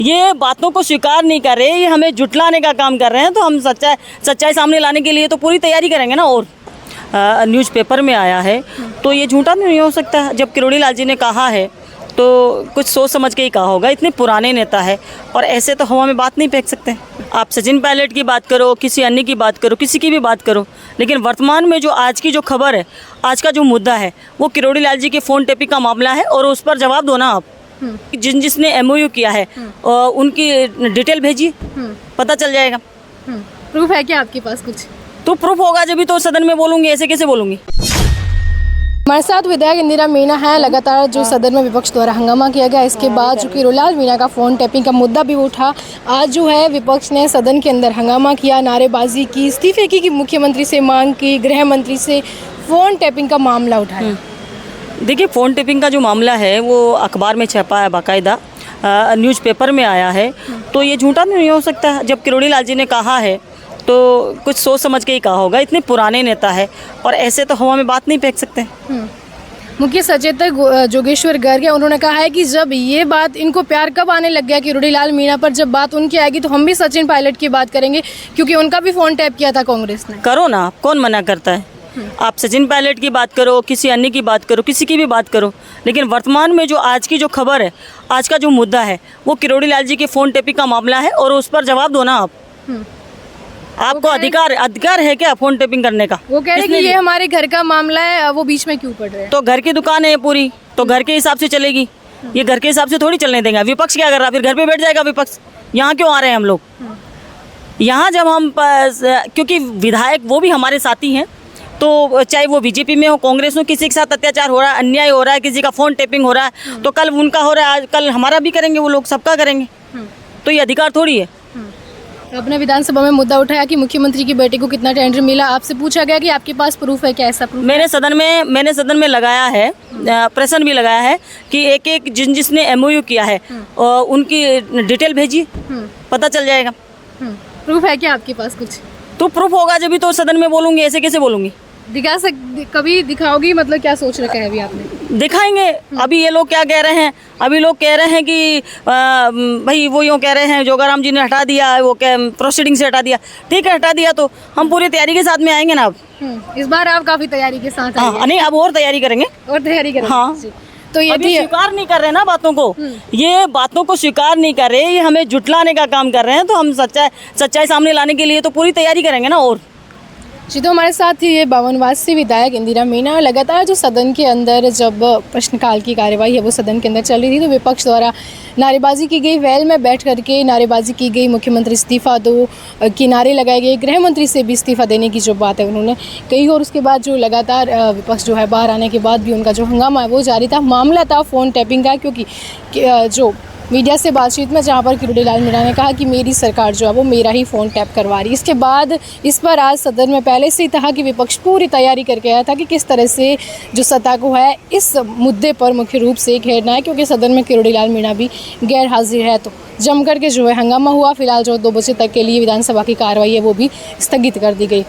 ये बातों को स्वीकार नहीं कर रहे, ये हमें जुटलाने का काम कर रहे हैं। तो हम सच्चाई सामने लाने के लिए तो पूरी तैयारी करेंगे ना। और न्यूज़पेपर में आया है तो ये झूठा नहीं हो सकता। जब किरोड़ी लाल जी ने कहा है तो कुछ सोच समझ के ही कहा होगा। इतने पुराने नेता है और ऐसे तो हवा में बात नहीं फेंक सकते। आप सचिन पायलट की बात करो, किसी अन्य की बात करो, किसी की भी बात करो, लेकिन वर्तमान में जो आज की जो खबर है, आज का जो मुद्दा है, वो किरोड़ी लाल जी के फ़ोन टेपिंग का मामला है। और उस पर जवाब दो ना आप। जिसने MOU किया है उनकी डिटेल भेजिए, पता चल जाएगा। प्रूफ है क्या आपके पास कुछ? तो प्रूफ होगा जब भी तो सदन में बोलूँगी, ऐसे कैसे बोलूँगी। हमारे साथ विधायक इंदिरा मीणा है। लगातार जो सदन में विपक्ष द्वारा हंगामा किया गया, इसके बाद जो किरोड़ी लाल मीणा का फ़ोन टैपिंग का मुद्दा भी उठा। आज जो है विपक्ष ने सदन के अंदर हंगामा किया, नारेबाजी की, इस्तीफे की मुख्यमंत्री से मांग की, गृह मंत्री से फ़ोन टैपिंग का मामला उठाया। देखिए, फ़ोन टेपिंग का जो मामला है वो अखबार में छपा है, बाकायदा न्यूज़पेपर में आया है। तो ये झूठा नहीं हो सकता। जब किरोड़ी लाल जी ने कहा है तो कुछ सोच समझ के ही कहा होगा। इतने पुराने नेता है और ऐसे तो हवा में बात नहीं फेंक सकते। मुख्य सचेतक जोगेश्वर गर्ग है, उन्होंने कहा है कि जब ये बात इनको प्यार कब आने लग गया किरोड़ी लाल मीणा पर, जब बात उनकी आएगी तो हम भी सचिन पायलट की बात करेंगे, क्योंकि उनका भी फ़ोन टैप किया था कांग्रेस ने। करो ना, कौन मना करता है। आप सचिन पायलट की बात करो, किसी अन्य की बात करो, किसी की भी बात करो, लेकिन वर्तमान में जो आज की जो खबर है, आज का जो मुद्दा है, वो किरोड़ी लाल जी के फ़ोन टेपिंग का मामला है। और उस पर जवाब दो ना आप। आपको अधिकार है क्या फ़ोन टेपिंग करने का? वो कह रहे हैं कि ये हमारे घर का मामला है, वो बीच में क्यों पड़ रहे हैं? तो घर की दुकान है पूरी, तो घर के हिसाब से चलेगी। ये घर के हिसाब से थोड़ी चलने देंगे। विपक्ष क्या कर रहा है? फिर घर पे बैठ जाएगा विपक्ष। यहाँ क्यों आ रहे हैं हम लोग? यहाँ जब हम क्योंकि विधायक वो भी हमारे साथी हैं, तो चाहे वो बीजेपी में हो, कांग्रेस में, किसी के साथ अत्याचार हो रहा है, अन्याय हो रहा है, किसी का फ़ोन टेपिंग हो रहा है, तो कल उनका हो रहा है, आज कल हमारा भी करेंगे वो लोग, सबका करेंगे। तो ये अधिकार थोड़ी है। आपने विधानसभा में मुद्दा उठाया कि मुख्यमंत्री की बेटे को कितना टेंडर मिला। आपसे पूछा गया कि आपके पास प्रूफ है क्या? ऐसा प्रूफ मैंने सदन में लगाया है, प्रश्न भी लगाया है कि एक जिसने MOU किया है उनकी डिटेल भेजिए, पता चल जाएगा। प्रूफ है क्या आपके पास कुछ? तो प्रूफ होगा जब भी तो सदन में बोलूँगी, ऐसे कैसे बोलूँगी। कभी दिखाओगी? मतलब क्या सोच रखा है अभी आपने? दिखाएंगे। अभी ये लोग क्या कह रहे हैं? अभी लोग कह रहे हैं कि भाई वो यूँ कह रहे हैं जोगाराम जी ने हटा दिया, वो क्या प्रोसीडिंग से हटा दिया। ठीक है, हटा दिया तो हम पूरी तैयारी के साथ में आएंगे ना। अब इस बार आप काफी तैयारी के साथ आए हैं। नहीं, अब और तैयारी करेंगे। और तैयारी करेंगे। हाँ, तो ये अभी स्वीकार नहीं कर रहे ना बातों को। ये बातों को स्वीकार नहीं कर रहे, ये हमें जुटलाने का काम कर रहे हैं। तो हम सच्चाई सामने लाने के लिए तो पूरी तैयारी करेंगे ना। और जी, तो हमारे साथ थी ये बावनवासी विधायक इंदिरा मीणा। लगातार जो सदन के अंदर जब प्रश्नकाल की कार्यवाही है वो सदन के अंदर चल रही थी, तो विपक्ष द्वारा नारेबाजी की गई, वेल में बैठ करके नारेबाजी की गई, मुख्यमंत्री इस्तीफा दो के नारे लगाए गए, गृह मंत्री से भी इस्तीफा देने की जो बात है उन्होंने कही। और उसके बाद जो लगातार विपक्ष जो है बाहर आने के बाद भी उनका जो हंगामा है वो जारी था। मामला था फ़ोन टैपिंग का, क्योंकि जो मीडिया से बातचीत में जहां पर किरोड़ी लाल मीणा ने कहा कि मेरी सरकार जो है वो मेरा ही फ़ोन टैप करवा रही है। इसके बाद इस पर आज सदन में पहले से ही था कि विपक्ष पूरी तैयारी करके आया था कि किस तरह से जो सत्ता को है इस मुद्दे पर मुख्य रूप से घेरना है, क्योंकि सदन में किरोड़ी लाल मीणा भी गैर हाजिर है। तो जम करके जो है हंगामा हुआ। फिलहाल जो 2 बजे तक के लिए विधानसभा की कार्रवाई है वो भी स्थगित कर दी गई।